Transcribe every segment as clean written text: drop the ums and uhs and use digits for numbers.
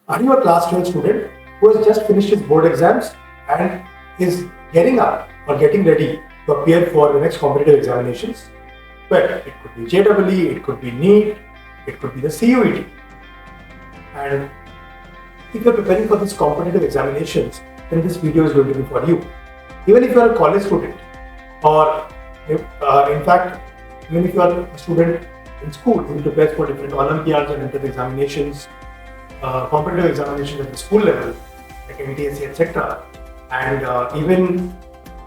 Are you a class 12 student who has just finished his board exams and is getting up or getting ready to appear for the next competitive examinations? Well, it could be JEE, it could be NEET, it could be the CUET. And if you're preparing for these competitive examinations, then this video is going to be for you. Even if you're a college student, or in fact, even if you are a student in school who prepares for different Olympiads and entrance examinations, competitive examinations at the school level, like MTSC, etc., and even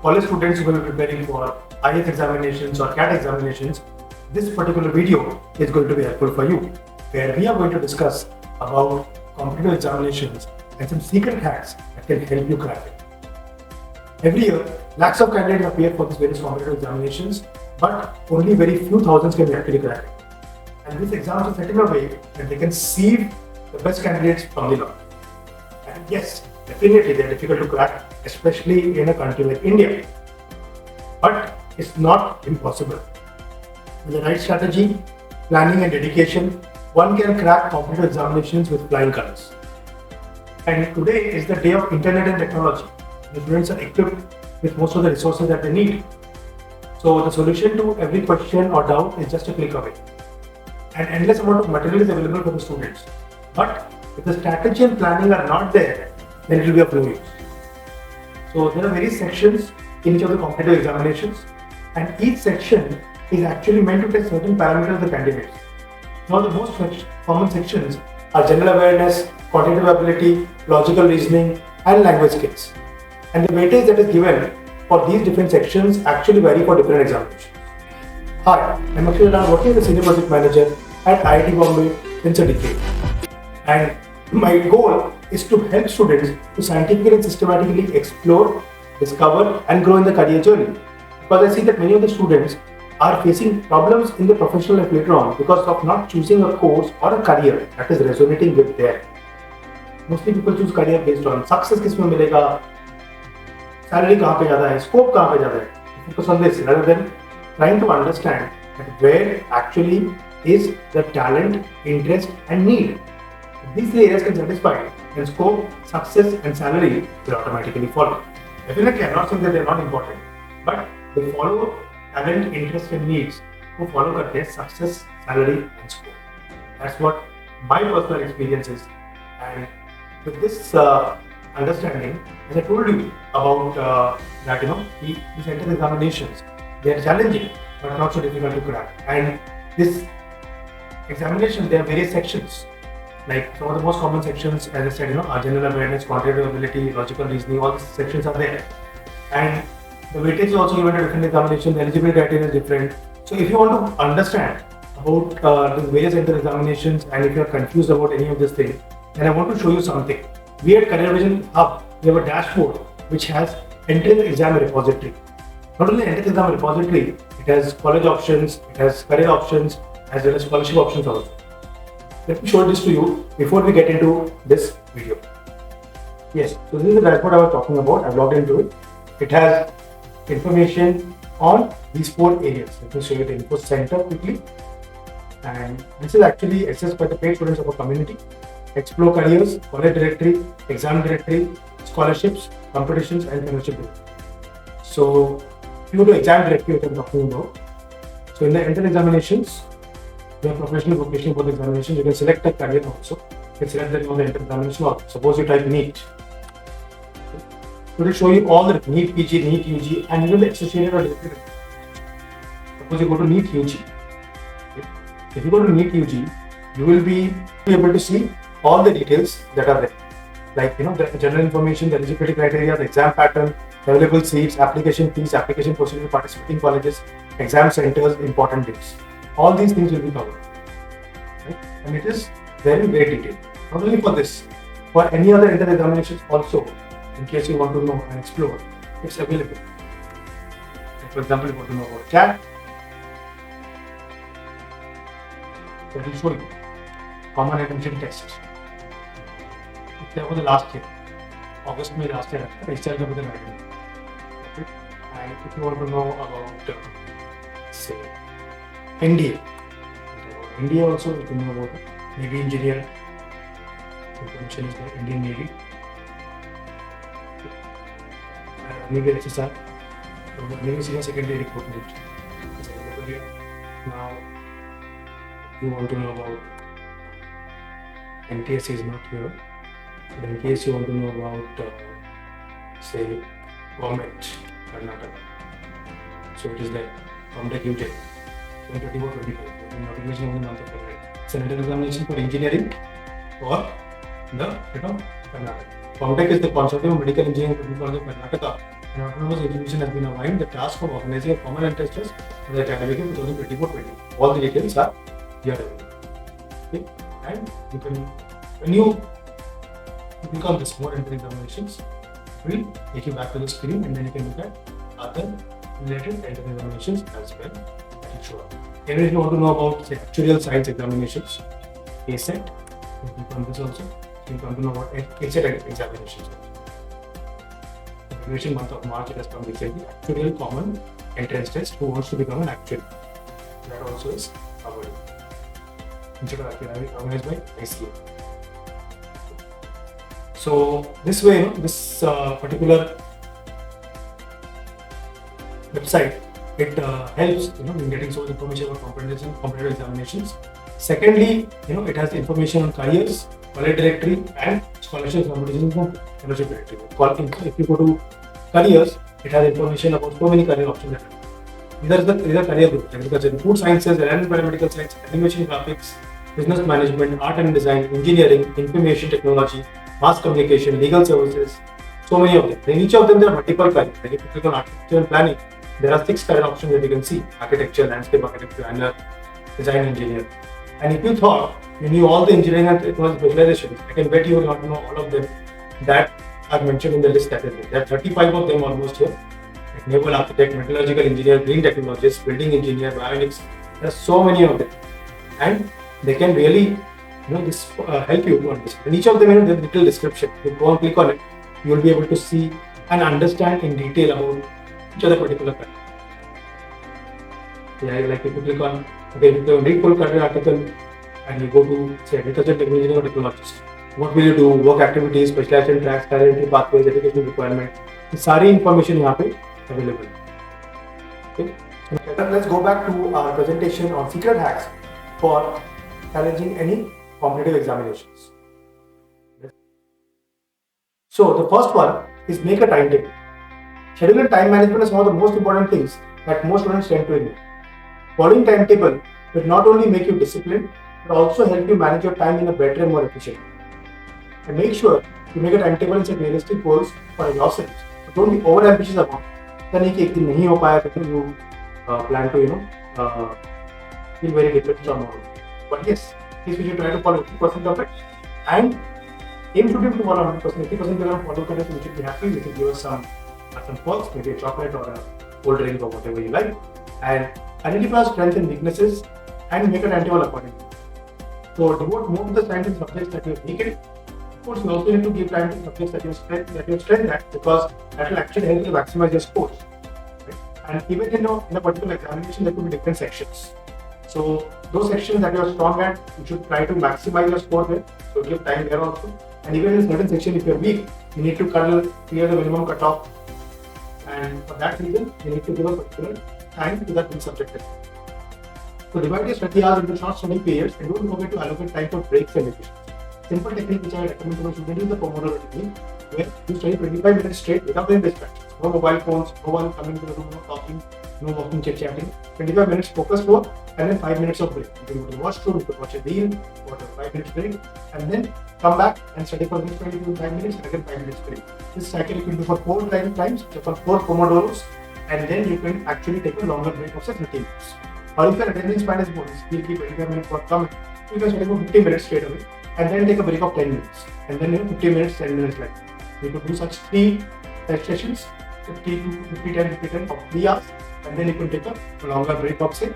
college students who will be preparing for IS examinations or CAT examinations, this particular video is going to be helpful for you, where we are going to discuss about competitive examinations and some secret hacks that can help you crack it. Every year, lakhs of candidates appear for these various competitive examinations, but only very few thousands can actually crack it. And these exams are set in a way that they can sieve the best candidates from the lot. And yes, definitely they are difficult to crack, especially in a country like India. But it's not impossible. With the right strategy, planning and dedication, one can crack competitive examinations with flying colors. And today is the day of internet and technology. The students are equipped with most of the resources that they need. So the solution to every question or doubt is just a click away. An endless amount of material is available for the students. But if the strategy and planning are not there, then it will be of no use. So there are various sections in each of the competitive examinations, and each section is actually meant to test certain parameters of the candidates. Now the most common sections are general awareness, quantitative ability, logical reasoning, and language skills. And the weightage that is given for these different sections actually vary for different examinations. Hi, I'm Akshay Jalan, working as a senior project manager at IIT Bombay since a decade. And my goal is to help students to scientifically and systematically explore, discover, and grow in the career journey. Because I see that many of the students are facing problems in the professional life later on because of not choosing a course or a career that is resonating with them. Mostly people choose career based on success किसमें मिलेगा, salary कहाँ पे ज़्यादा है, scope कहाँ पे ज़्यादा है. Focus on this rather than trying to understand that where actually is the talent, interest, and need. If these three areas can satisfy, then scope, success, and salary will automatically follow. Definitely, I'm not saying that they're not important, but they follow talent, interest, and needs. Who follow करते हैं success, salary, and scope. That's what my personal experience is, and with this understanding, as I told you about that, these entrance examinations, they are challenging but not so difficult to crack. And this examination, there are various sections. Like some of the most common sections, as I said, are general awareness, quantitative ability, logical reasoning. All these sections are there, and the weightage is also given to different examinations. The eligibility criteria is different. So if you want to understand about the various entrance examinations, and if you are confused about any of these things, then I want to show you something. We at Career Vision Hub, we have a dashboard which has entrance exam repository. Not only entrance exam repository, it has college options, it has career options, as well as scholarship options also. Let me show this to you before we get into this video. Yes, so this is the dashboard I was talking about. I've logged into it. It has information on these four areas. Let me show you the info center quickly. And this is actually accessed by the paid students of our community. Explore careers, college directory, exam directory, scholarships, competitions, and fellowship directory. So if you go to exam directory, which I'm talking about. So in the entrance examinations, the professional, vocational, both examinations, you can select a career also. You can select the name of the entrance examination also. Suppose you type NEET. So it will show you all the NEET PG, NEET UG, and even the associated or related. Suppose you go to NEET UG. If you go to NEET UG, you will be able to see all the details that are there. Like, the general information, the eligibility criteria, the exam pattern, available seats, application fees, application procedure to participating colleges, exam centers, important dates. All these things will be covered. Right? And it is very, very detailed. Not only for this, for any other entrance examinations also, in case you want to know and explore, it's available. Like for example, you want to know about CAT, that will show you common admission test. That was the last year, August May last year. And if you want to know about, say, NDA also you can know about it. Navy engineer, Information is the Indian Navy. Navy SSR. Navy Senior Secondary Recruitment. Now, you want to know about NTS is not here. But in case you want to know about, say, government, Karnataka. So it is there. Comtech UJ. 2024-25. Notification of the month of February. It's an examination for engineering for the Karnataka. Comtech is the Consortium of Medical Engineering College of Karnataka. An autonomous institution has been assigned the task of organizing a common entrance test for the academic year 2024-20. All the details are here. Okay? And you can, when you click on this more entrance examinations, it will take you back to the screen, and then you can look at other related entrance examinations as well. And if you want to know about, say, actuarial science examinations, ASET, you can click on this also. You want to know about ASET examinations. The graduation month of March, it has come recently. Actuarial common entrance test. Who wants to become an actuary? That also is covered. Instead of actuary, organized by ICA. So this way, this particular website, it helps in getting so much information about competitive examinations. Secondly, it has information on careers, college directory, and scholarship competitions from fellowship directory. If you go to careers, it has information about so many career options. These are career groups: agriculture, food sciences, paramedical science, animation graphics, business management, art and design, engineering, information technology, mass communication, legal services. So many of them. In each of them, there are multiple careers. Like if you click on architecture and planning, there are 6 career options that you can see: architecture, landscape architecture, designer, design engineer. And if you thought you knew all the engineering and technology specializations, I can bet you will not know all of them that are mentioned in the list that is there. There are 35 of them almost here. Like naval architect, metallurgical engineer, green technologist, building engineer, bionics. There are so many of them. And they can really this help you to understand. And each of them, there's a little description. If you go and click on it, you will be able to see and understand in detail about each other particular career. Yeah, like if you click on, if you read full career article and you go to, say, agriculture technology or technologist, what will you do, work activities, specialization tracks, career entry pathways, education requirement, this सारी information यहाँ पे available. Okay. Let's go back to our presentation on secret hacks for challenging any competitive examinations. So the first one is make a timetable. Schedule and time management is one of the most important things that most students tend to ignore. Following timetable will not only make you disciplined, but also help you manage your time in a better and more efficient way. And make sure you make a timetable and set realistic goals for yourself. But don't be over ambitious about it. Then एक दिन नहीं हो पाया तो you plan to feel very different tomorrow. But yes, we should try to follow 50% of it, and aim should be to follow 100%. 50% if you want to follow it, we should be happy. We should give us some perks, maybe a chocolate or a cold drink or whatever you like, and identify strengths and weaknesses and make a timetable accordingly. So devote more to the science and subjects that you are weak in. Of course, you also need to give time to subjects that you are strength at, because that will actually help you maximize your scores. Right? And even in a particular examination, there could be different sections. So those sections that you are strong at, you should try to maximize your score there. So give time there also. And even in a certain section, if you are weak, you need to clear the minimum cutoff. And for that reason, you need to give a particular time to that subject. So divide your study hours into short study periods, and don't forget to allocate time for breaks and vacations. Simple technique which I recommend to my students is the Pomodoro technique, where you study 25 minutes straight without any distractions. No mobile phones, no one coming to the room, no talking, no walking, chit-chatting. 25 minutes focus mode, and then 5 minutes of break. You can go to the washroom, you can watch a reel, go to 5 minutes break, and then come back and study for the next 25 minutes, and again 5 minutes break. This cycle you can do for 4 times, so for 4 Pomodoros, and then you can actually take a longer break of say 30 minutes. Or if your attendance span is bonus, we'll keep 25 minutes for coming, you can study for 50 minutes straight away, and then take a break of 10 minutes, and then 50 minutes, 10 minutes like that. You could do such 3 sessions, 50 to 50, 10, 50, 10 for 3 hours, and then you can take a longer break of say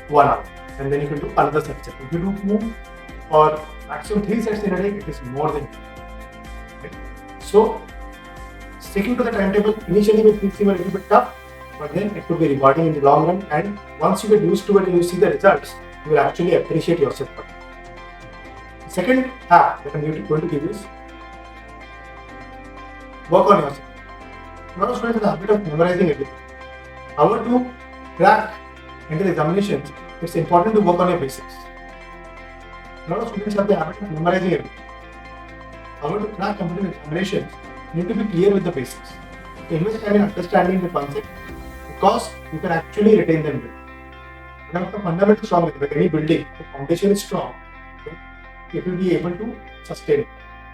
1 hour, and then you can do another set. If you do 2 or maximum 3 sets in a day, it is more than 2. Okay? So sticking to the timetable initially may seem a little bit tough, but then it could be rewarding in the long run, and once you get used to it and you see the results, you will actually appreciate yourself. Second hack that I'm going to give is work on yourself. A lot of students have the habit of memorizing everything. However, to crack into the examinations, it's important to work on your basics. A lot of students have the habit of memorizing everything. However, to crack competitive examinations, you need to be clear with the basics. To invest time in understanding the concept, because you can actually retain them well. Now, if the fundamental is strong, like any building, the foundation is strong, okay, it will be able to sustain it.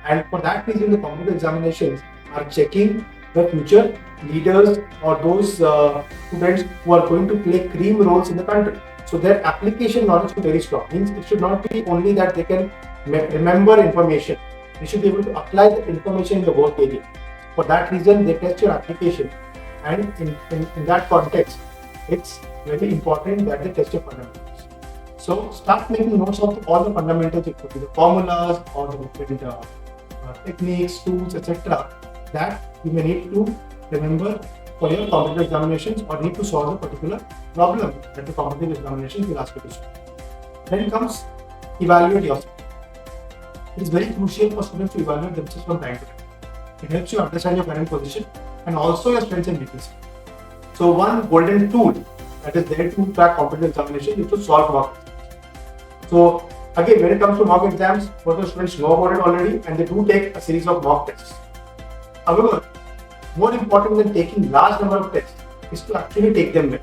And for that reason, the competitive examinations are checking the future leaders or those students who are going to play cream roles in the country. So their application knowledge is very strong. Means it should not be only that they can remember information. They should be able to apply the information in the work area. For that reason, they test your application. And in that context, it's very important that they test your fundamentals. So start making notes of all the fundamentals. It could be the formulas or the different techniques, tools, etc. that you may need to remember for your competitive examinations or need to solve a particular problem that the competitive examinations will ask you to solve. Then comes evaluate yourself. It is very crucial for students to evaluate themselves from time to time. It helps you understand your current position and also your strengths and weaknesses. So one golden tool that is there to crack competitive examinations is to solve mock exams. So again, when it comes to mock exams, most of the students know about it already and they do take a series of mock tests. However, more important than taking large number of tests is to actually take them well.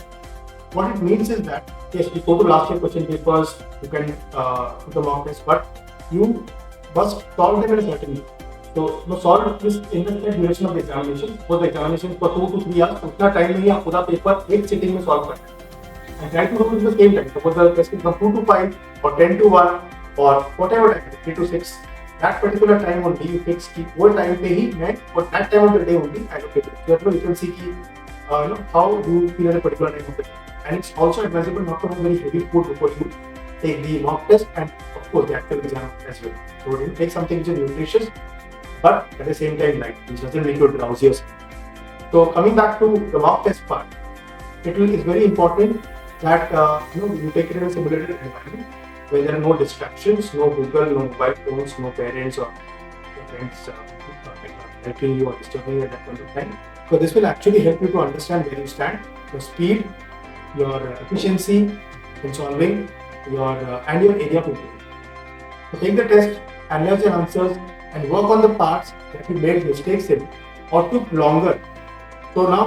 What it means is that yes, you go to last year question papers, you can put the mock test, but you must solve them in a certain way. So solve this in the duration of the examination. For the examination for 2 to 3 hours, उतना time नहीं है पूरा paper एक sitting में solve करना है. And try to do it in the same time. Suppose the test is from 2 to 5 or 10 to 1 or whatever time, 3 to 6. That particular time only you fix कि वो time पे ही मैं or that time of the day only allocate it. So you can see कि how you feel at a particular time of the day. And it's also advisable not to have very heavy food before you take the mock test and of course the actual exam as well. So you take something which is nutritious, but at the same time light, which doesn't make you drowsy. So coming back to the mock test part, it's very important that you take it in a simulated environment where there are no distractions, no Google, no mobile phones, no parents or friends helping you or disturbing you at that point of time. So this will actually help you to understand where you stand, your speed, your efficiency in solving, and your area of improvement. So take the test, analyze your answers, and work on the parts that you made mistakes in or took longer. So now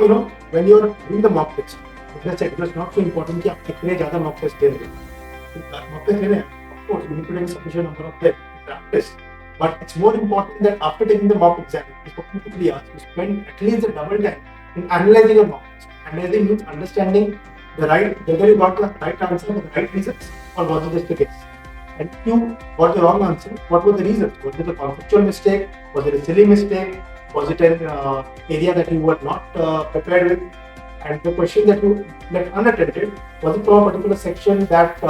when you are doing the mock test, as I said, it was not so important that you कितने ज़्यादा mock test दे रहे हैं. Mock test लेने, of course, you need to take a sufficient number of them to practice. But it's more important that after taking the mock exam, it's for 2 to 3 hours, you spend at least a double time in analyzing your mock test. Analyzing means understanding whether you got the right answer for the right reasons or was it just a guess. And if you got the wrong answer, what were the reasons? Was it a conceptual mistake? Was it a silly mistake? Was it an area that you were not prepared with? And the question that you left unattended, was it from a particular section that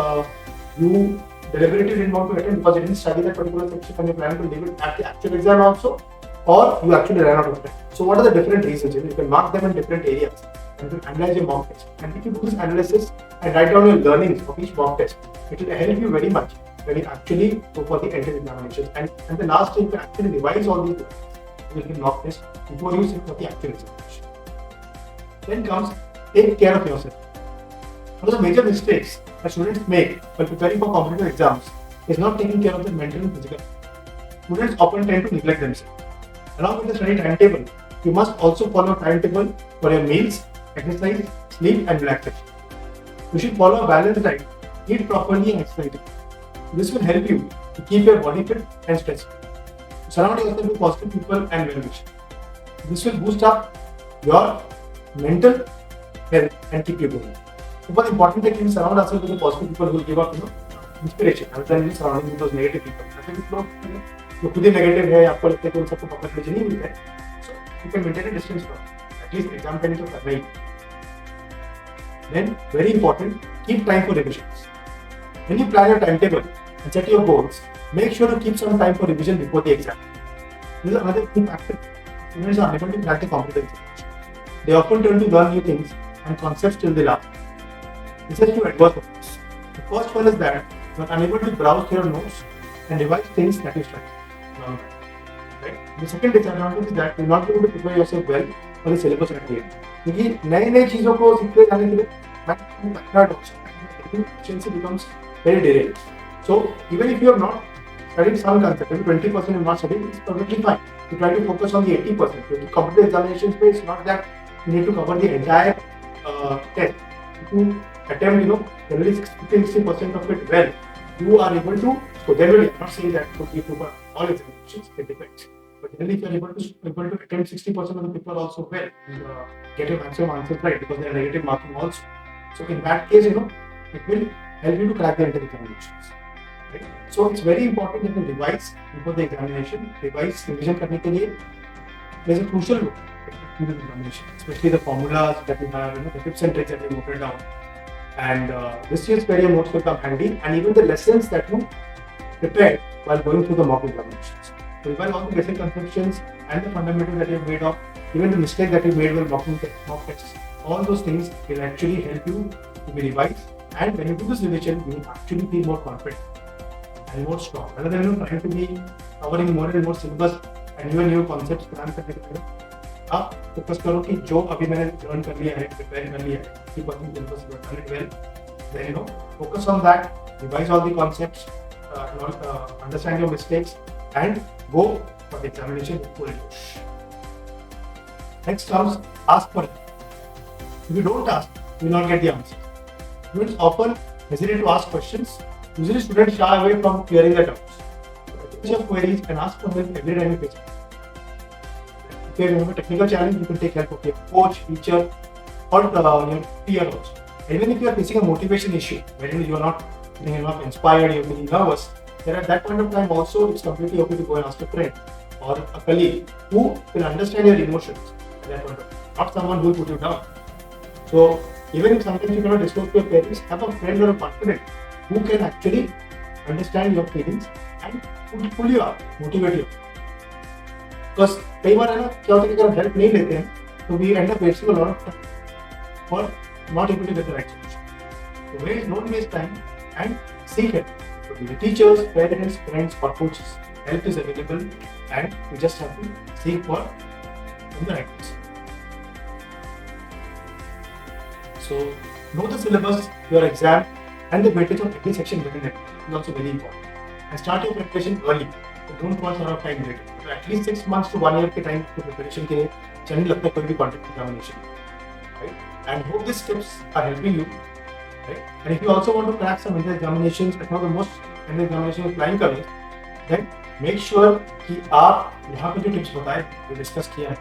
you deliberately didn't want to attend because you didn't study that particular section and you plan to leave it at the actual exam also? Or you actually ran out of time? So what are the different reasons? You can mark them in different areas and you can analyze your mock test. And if you do this analysis and write down your learnings of each mock test, it will help you very much when you actually go for the entrance examinations. And the last day you can actually revise all these learnings in mock test before you sit for the actual examination. Then comes take care of yourself. One of the major mistakes that students make while preparing for competitive exams is not taking care of their mental and physical. Students often tend to neglect themselves. Along with the study timetable, you must also follow a timetable for your meals, exercise, sleep and relaxation. You should follow a balanced diet, eat properly and exercise. This will help you to keep your body fit and stress-free. Surround yourself with positive people and well-wishers. This will boost up your mental health and keep you going. Super important that you surround yourself with the positive people who will give up inspiration rather than surrounding with those negative people. ऐसे कुछ लोग जो खुद ही negative है आपको लगता है कि उन सबको पकड़ नहीं मिलता है. So you can maintain a distance from at least exam time तो करना ही. Then very important, keep time for revisions. When you plan your timetable and set your goals, make sure to keep some time for revision before the exam. This is another key factor. Students are unable to crack the competitive examination. They often turn to learn new things and concepts till the last. This has two adverse effects. The first one is that you are unable to browse through your notes and revise things that you studied. Right? The second disadvantage is that you're not able to prepare yourself well for the syllabus at the end. क्योंकि नए चीजों को सीखते जाने के लिए efficiency becomes very derailing. So even if you have not studied some concept, maybe 20% you not studied, it's perfectly fine. You try to focus on the 80%. Because competitive examinations, it's not that you need to cover the entire test. If you attempt, generally 60% of it well, you are able to. So generally, I'm not saying that could be true for all examinations. It depends. But generally, if you are able to attempt 60% of the people also well, and get your maximum answers right because they are negative marking also. So in that case, it will help you to crack the entire examinations. Right? So it's very important that you revise before the examination. Revise revision करने के लिए there's a crucial role in the examination, especially the formulas that you have, the tips and tricks that you noted down. And this is where your notes will come handy, and even the lessons that you prepared while going through the mock examinations. So revise all the basic conceptions and the fundamentals that you have made of, even the mistake that you made while mock tests. All those things will actually help you to be revised, and when you do this revision, you will actually feel more confident and more strong. Rather than trying to be covering more and more syllabus and new concepts plan करने के लिए, आप focus करो कि जो अभी मैंने learn कर लिया है, प्रिपेयर कर लिया है, 50% syllabus you have done it well. Then focus on that, revise all the concepts, understand your mistakes, and go for the examination with full push. Next comes ask for help. If you don't ask, you will not get the answer. Students often hesitate to ask questions. Usually students shy away from clearing their doubts. Address your queries and ask for help every time you face it. If you have a technical challenge, you can take help of your coach, teacher, or your peer also. Even if you are facing a motivation issue, wherein you are not feeling enough inspired, you are feeling nervous, then at that point of time also it's completely okay to go and ask a friend or a colleague who will understand your emotions at that point of time, not someone who will put you down. So even if sometimes you cannot disclose to your parents, have a friend or a confidant who can actually understand your feelings and pull you up, motivate you. Because कई बार है ना क्या होता है कि अगर help नहीं लेते हैं तो we end up wasting a lot of time or not able to get the right solution. So don't waste time and seek help. So the teachers, parents, friends or coaches, help is available and you just have to seek for the right person. So know the syllabus, your exam, and the weightage of every section within it is also very important. And start your preparation early. So don't waste a lot of time later. So at least 6 months to 1 year के time to preparation के लिए चलने लगता है कोई भी content examination, right? And hope these tips are helping you, right? And if you also want to crack some entrance examinations, if not the most entrance examinations flying colors, then make sure कि आप यहाँ पे जो tips बताए, जो discuss किया है,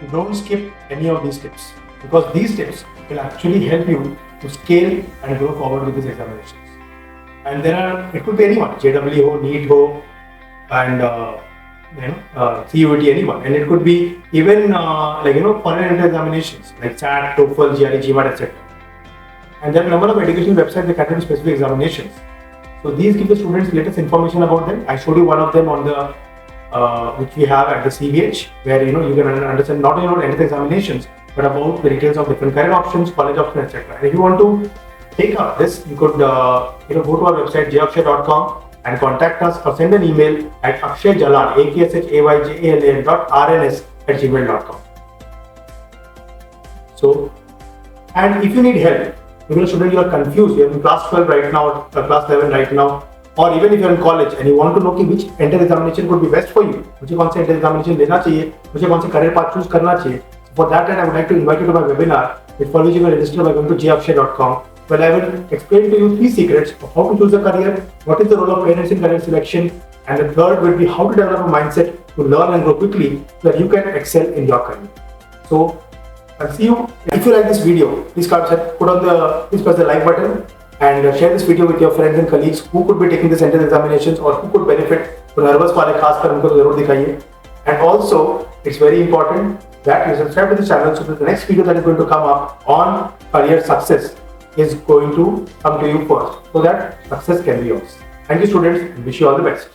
you don't skip any of these tips because these tips will actually help you to scale and grow forward with these examinations. And there are, it could be anyone, JEE ho, NEET ho, and CUET, anyone, and it could be even foreign entrance examinations like SAT, TOEFL, GRE, GMAT, etc. And there are a number of educational websites that cater to specific examinations. So these give the students latest information about them. I showed you one of them on the which we have at the CVH, where you can understand not only about entrance examinations but about the details of different career options, college options, etc. And if you want to take up this, you could go to our website jakshay.com and contact us or send an email at Akshay Jalan, akshayjalan@rns@gmail.com. So, and if you need help, even a student you are confused, you are in class 12 right now, or class 11 right now, or even if you are in college and you want to know which entrance examination could be best for you, मुझे कौन सा entrance examination लेना चाहिए, मुझे कौन सा career path choose करना चाहिए. For that, I would like to invite you to my webinar, for which you can register by going to jakshay.com, where I will explain to you 3 secrets of how to choose a career, what is the role of parents in career selection, and the third will be how to develop a mindset to learn and grow quickly so that you can excel in your career. So, I'll see you. If you like this video, please please press the like button and share this video with your friends and colleagues who could be taking this entrance examinations or who could benefit. तो nervous वाले खासकर उनको जरूर दिखाइए. And also, it's very important that you subscribe to the channel so that the next video that is going to come up on career success is going to come to you first, so that success can be yours. Thank you, students, and wish you all the best.